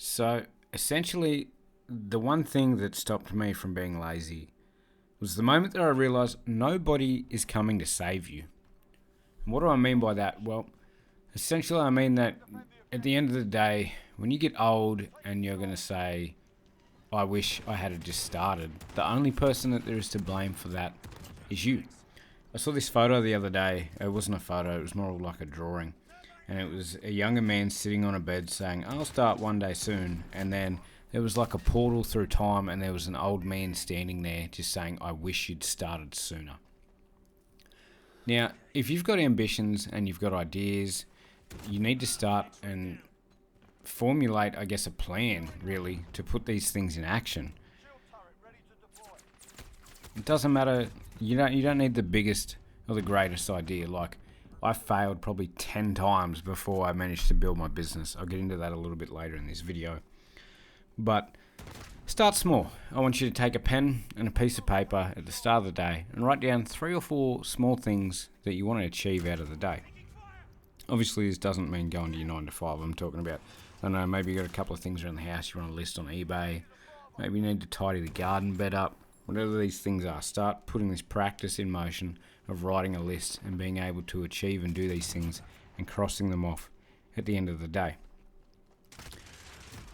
So essentially, the one thing that stopped me from being lazy was the moment that I realized nobody is coming to save you. And what do I mean by that? Well, essentially, I mean that at the end of the day, when you get old and you're going to say, I wish I had just started, the only person that there is to blame for that is you. I saw this photo the other day. It wasn't a photo, it was more like a drawing. And it was a younger man sitting on a bed saying, I'll start one day soon. And then there was like a portal through time, and there was an old man standing there just saying, I wish you'd started sooner. Now, if you've got ambitions and you've got ideas, you need to start and formulate, I guess, a plan, really, to put these things in action. It doesn't matter. You don't need the biggest or the greatest idea. Like, I failed probably 10 times before I managed to build my business. I'll get into that a little bit later in this video. But start small. I want you to take a pen and a piece of paper at the start of the day and write down 3 or 4 small things that you want to achieve out of the day. Obviously, this doesn't mean going to your 9 to 5. I'm talking about, I don't know, maybe you got a couple of things around the house you want to list on eBay. Maybe you need to tidy the garden bed up. Whatever these things are, start putting this practice in motion of writing a list and being able to achieve and do these things and crossing them off at the end of the day.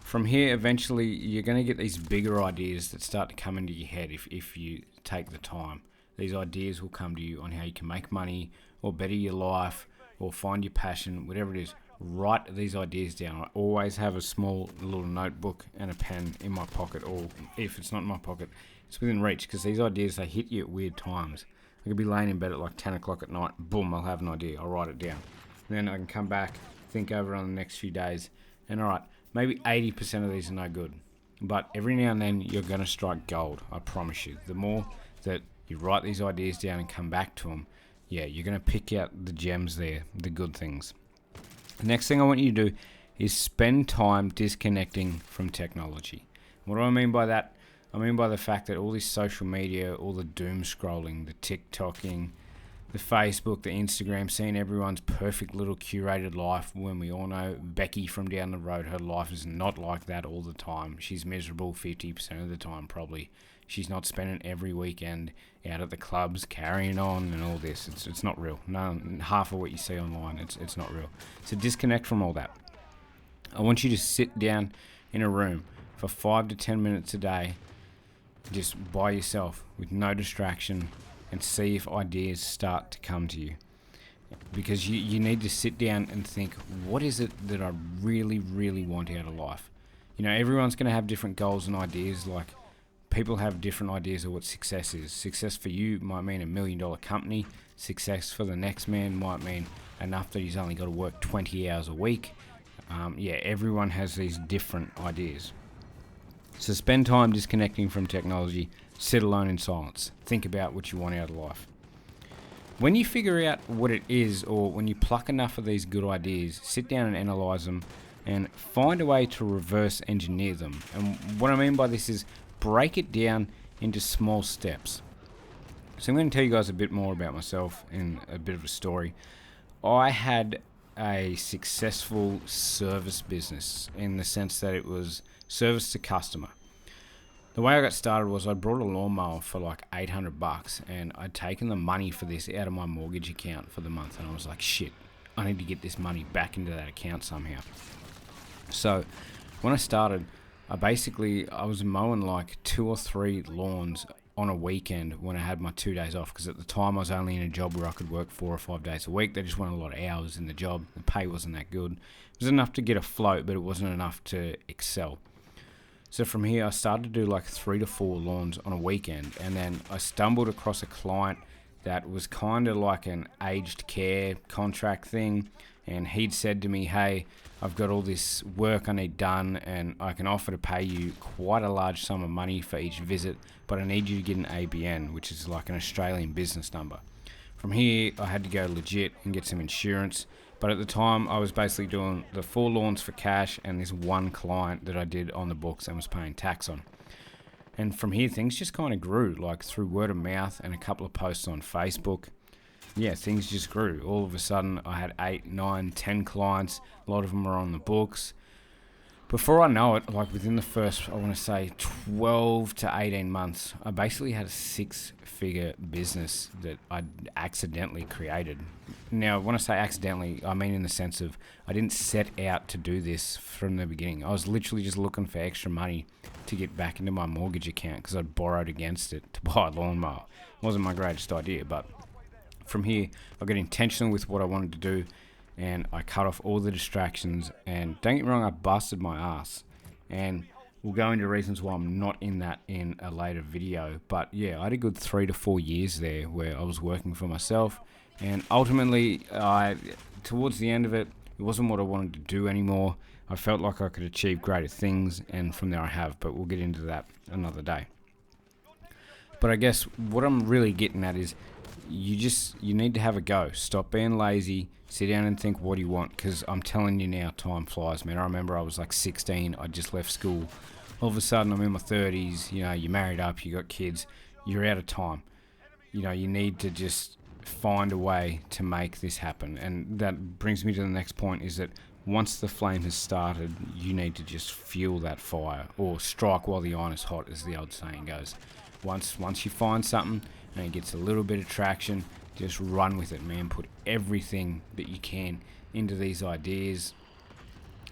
From here, eventually, you're going to get these bigger ideas that start to come into your head if you take the time. These ideas will come to you on how you can make money or better your life or find your passion, whatever it is. Write these ideas down. I always have a small little notebook and a pen in my pocket, or if it's not in my pocket, it's within reach, because these ideas, they hit you at weird times. I could be laying in bed at like 10 o'clock at night, boom, I'll have an idea, I'll write it down. And then I can come back, think over it on the next few days, and alright, maybe 80% of these are no good. But every now and then, you're going to strike gold, I promise you. The more that you write these ideas down and come back to them, yeah, you're going to pick out the gems there, the good things. The next thing I want you to do is spend time disconnecting from technology. What do I mean by that? I mean by the fact that all this social media, all the doom scrolling, the TikToking, the Facebook, the Instagram, seeing everyone's perfect little curated life, when we all know Becky from down the road, her life is not like that all the time. She's miserable 50% of the time probably. She's not spending every weekend out at the clubs carrying on and all this. It's not real. No, half of what you see online, it's not real. So disconnect from all that. I want you to sit down in a room for 5 to 10 minutes a day, just by yourself with no distraction, and see if ideas start to come to you. Because you need to sit down and think, what is it that I really, really want out of life? You know, everyone's going to have different goals and ideas. Like, people have different ideas of what success is. Success for you might mean $1 million company. Success for the next man might mean enough that he's only got to work 20 hours a week. Everyone has these different ideas. So spend time disconnecting from technology. Sit alone in silence. Think about what you want out of life. When you figure out what it is, or when you pluck enough of these good ideas, sit down and analyze them and find a way to reverse engineer them. And what I mean by this is break it down into small steps. So I'm going to tell you guys a bit more about myself and a bit of a story. I had a successful service business in the sense that it was service to customer. The way I got started was I brought a lawnmower for like $800, and I'd taken the money for this out of my mortgage account for the month, and I was like, shit, I need to get this money back into that account somehow. So when I started, I was mowing like 2 or 3 lawns on a weekend when I had my 2 days off, because at the time I was only in a job where I could work 4 or 5 days a week. They just wanted a lot of hours in the job. The pay wasn't that good. It was enough to get afloat, but it wasn't enough to excel. So from here, I started to do like 3 to 4 lawns on a weekend, and then I stumbled across a client that was kind of like an aged care contract thing, and he'd said to me, hey, I've got all this work I need done, and I can offer to pay you quite a large sum of money for each visit, but I need you to get an ABN, which is like an Australian business number. From here, I had to go legit and get some insurance. But at the time, I was basically doing the 4 lawns for cash and this one client that I did on the books and was paying tax on. And from here, things just kind of grew, like through word of mouth and a couple of posts on Facebook. Yeah, things just grew. All of a sudden, I had 8, 9, 10 clients. A lot of them were on the books. Before I know it, like within the first, I want to say 12 to 18 months, I basically had a 6-figure business that I accidentally created. Now, when I say accidentally, I mean in the sense of I didn't set out to do this from the beginning. I was literally just looking for extra money to get back into my mortgage account because I'd borrowed against it to buy a lawnmower. It wasn't my greatest idea, but from here, I got intentional with what I wanted to do, and I cut off all the distractions. And don't get me wrong, I busted my ass, and we'll go into reasons why I'm not in that in a later video. But yeah, I had a good 3 to 4 years there where I was working for myself, and ultimately, towards the end of it, it wasn't what I wanted to do anymore. I felt like I could achieve greater things, and from there I have, but we'll get into that another day. But I guess what I'm really getting at is you need to have a go. Stop being lazy. Sit down and think, what do you want? Because I'm telling you now, time flies, man. I remember I was like 16. I just left school. All of a sudden, I'm in my 30s. You know, you're married up. You got kids. You're out of time. You know, you need to just find a way to make this happen. And that brings me to the next point, is that once the flame has started, you need to just fuel that fire, or strike while the iron is hot, as the old saying goes. Once you find something and it gets a little bit of traction, just run with it, man. Put everything that you can into these ideas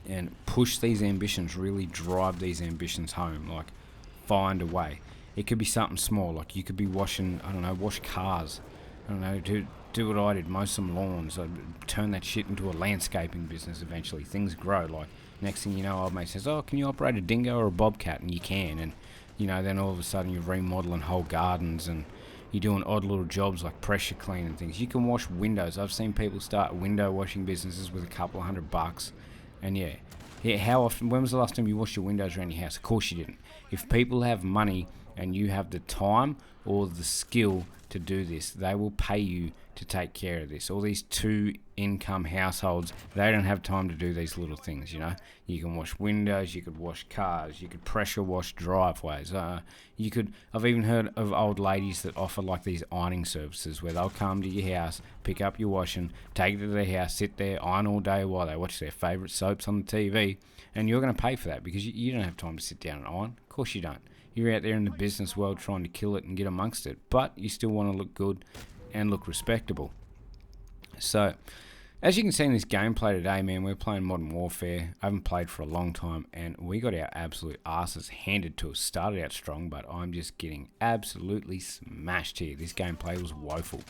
and push these ambitions. Really drive these ambitions home. Like, find a way. It could be something small, like you could be wash cars. Do what I did, mow some lawns. I'd turn that shit into a landscaping business eventually. Things grow. Like, next thing you know, old mate says, oh, can you operate a dingo or a bobcat? And you can. And you know, then all of a sudden you're remodeling whole gardens, and you're doing odd little jobs like pressure clean and things. You can wash windows. I've seen people start window washing businesses with a couple of $100. And yeah, how often, when was the last time you washed your windows around your house? Of course you didn't. If people have money and you have the time or the skill to do this, they will pay you to take care of this. All these 2-income households, they don't have time to do these little things, you know. You can wash windows, you could wash cars, you could pressure wash driveways. I've even heard of old ladies that offer like these ironing services where they'll come to your house, pick up your washing, take it to their house, sit there, iron all day while they watch their favourite soaps on the TV, and you're going to pay for that because you don't have time to sit down and iron. Of course you don't. You're out there in the business world trying to kill it and get amongst it, but you still want to look good and look respectable. So, as you can see in this gameplay today, man, we're playing Modern Warfare. I haven't played for a long time, and we got our absolute asses handed to us. Started out strong, but I'm just getting absolutely smashed here. This gameplay was woeful.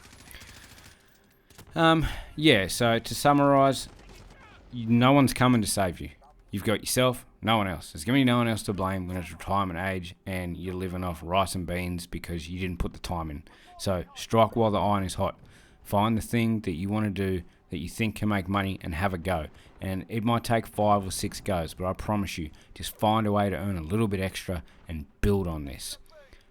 Yeah, so to summarise, no one's coming to save you. You've got yourself, no one else. There's going to be no one else to blame when it's retirement age and you're living off rice and beans because you didn't put the time in. So strike while the iron is hot. Find the thing that you want to do that you think can make money and have a go. And it might take 5 or 6 goes, but I promise you, just find a way to earn a little bit extra and build on this.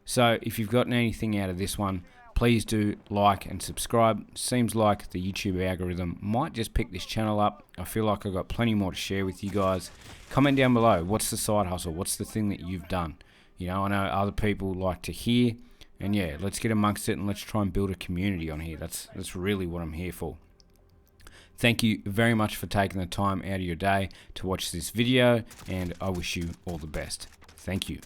So if you've gotten anything out of this one, please do like and subscribe. Seems like the YouTube algorithm might just pick this channel up. I feel like I've got plenty more to share with you guys. Comment down below, what's the side hustle? What's the thing that you've done? You know, I know other people like to hear, and yeah, let's get amongst it and let's try and build a community on here. That's really what I'm here for. Thank you very much for taking the time out of your day to watch this video, and I wish you all the best. Thank you.